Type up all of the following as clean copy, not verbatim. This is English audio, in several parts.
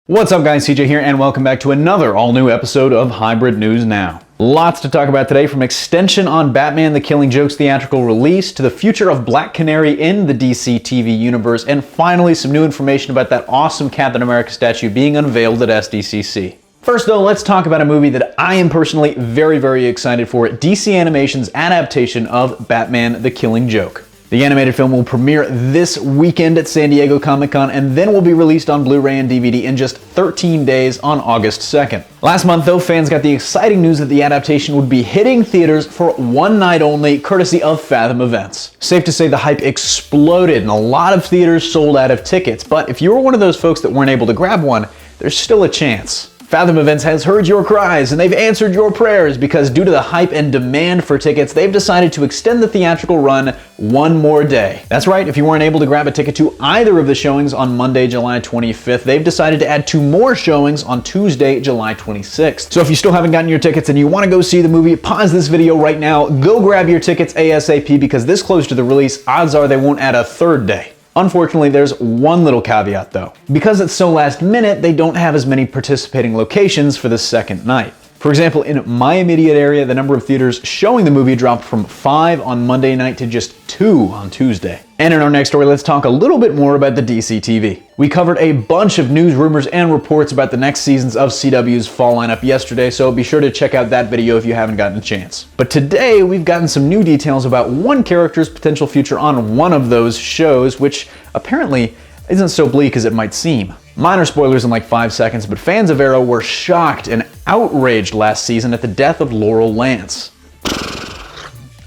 What's up guys, CJ here, and welcome back to another all-new episode of Hybrid News Now. Lots to talk about today, from extension on Batman the Killing Joke's theatrical release, to the future of Black Canary in the DCTV universe, and finally some new information about that awesome Captain America statue being unveiled at SDCC. First though, let's talk about a movie that I am personally very excited for, DC Animation's adaptation of Batman the Killing Joke. The animated film will premiere this weekend at San Diego Comic-Con and then will be released on Blu-ray and DVD in just 13 days on August 2nd. Last month though, fans got the exciting news that the adaptation would be hitting theaters for one night only, courtesy of Fathom Events. Safe to say the hype exploded and a lot of theaters sold out of tickets, but if you were one of those folks that weren't able to grab one, there's still a chance. Fathom Events has heard your cries and they've answered your prayers, because due to the hype and demand for tickets, they've decided to extend the theatrical run one more day. That's right, if you weren't able to grab a ticket to either of the showings on Monday, July 25th, they've decided to add 2 more showings on Tuesday, July 26th. So if you still haven't gotten your tickets and you want to go see the movie, pause this video right now, go grab your tickets ASAP, because this close to the release, odds are they won't add a third day. Unfortunately, there's one little caveat though. Because it's so last minute, they don't have as many participating locations for the second night. For example, in my immediate area, the number of theaters showing the movie dropped from 5 on Monday night to just 2 on Tuesday. And in our next story, let's talk a little bit more about the DCTV. We covered a bunch of news, rumors, and reports about the next seasons of CW's fall lineup yesterday, so be sure to check out that video if you haven't gotten a chance. But today, we've gotten some new details about one character's potential future on one of those shows, which apparently isn't so bleak as it might seem. Minor spoilers in like 5 seconds, but fans of Arrow were shocked and outraged last season at the death of Laurel Lance.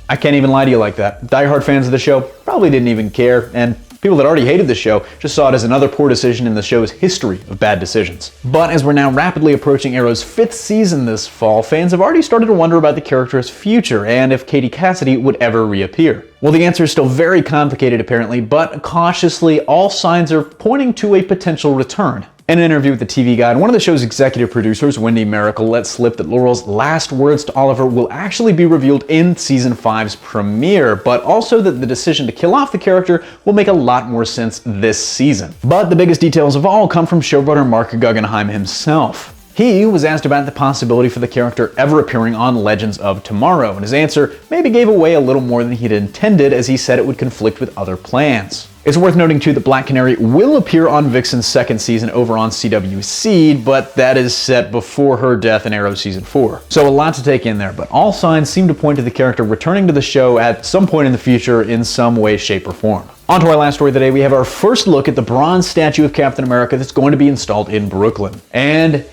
I can't even lie to you like that. Die-hard fans of the show probably didn't even care, and people that already hated the show just saw it as another poor decision in the show's history of bad decisions. But as we're now rapidly approaching Arrow's 5th season this fall, fans have already started to wonder about the character's future and if Katie Cassidy would ever reappear. Well, the answer is still very complicated apparently, but cautiously, all signs are pointing to a potential return. In an interview with the TV Guide, one of the show's executive producers, Wendy Miracle, let slip that Laurel's last words to Oliver will actually be revealed in Season 5's premiere, but also that the decision to kill off the character will make a lot more sense this season. But the biggest details of all come from showrunner Mark Guggenheim himself. He was asked about the possibility for the character ever appearing on Legends of Tomorrow, and his answer maybe gave away a little more than he'd intended, as he said it would conflict with other plans. It's worth noting too that Black Canary will appear on Vixen's 2nd season over on CW Seed, but that is set before her death in Arrow Season 4. So a lot to take in there, but all signs seem to point to the character returning to the show at some point in the future in some way, shape, or form. On to our last story of the day, we have our first look at the bronze statue of Captain America that's going to be installed in Brooklyn. And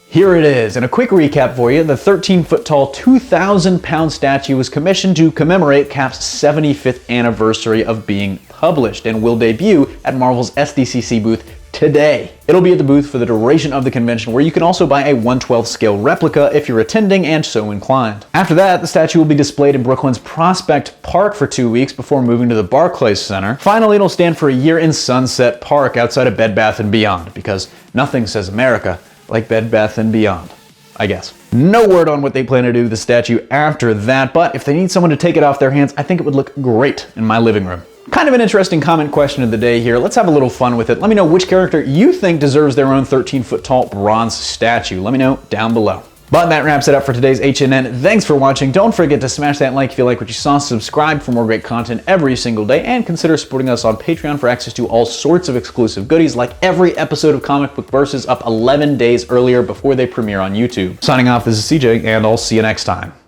here it is. And a quick recap for you, the 13-foot-tall, 2,000-pound statue was commissioned to commemorate Cap's 75th anniversary of being published and will debut at Marvel's SDCC booth today. It'll be at the booth for the duration of the convention, where you can also buy a 1/12 scale replica if you're attending and so inclined. After that, the statue will be displayed in Brooklyn's Prospect Park for 2 weeks before moving to the Barclays Center. Finally, it'll stand for a year in Sunset Park outside of Bed Bath & Beyond, because nothing says America like Bed Bath & Beyond, I guess. No word on what they plan to do with the statue after that, but if they need someone to take it off their hands, I think it would look great in my living room. Kind of an interesting comment question of the day here. Let's have a little fun with it. Let me know which character you think deserves their own 13-foot tall bronze statue. Let me know down below. But that wraps it up for today's HNN. Thanks for watching. Don't forget to smash that like if you like what you saw, subscribe for more great content every single day, and consider supporting us on Patreon for access to all sorts of exclusive goodies, like every episode of Comic Book Versus up 11 days earlier before they premiere on YouTube. Signing off, this is CJ, and I'll see you next time.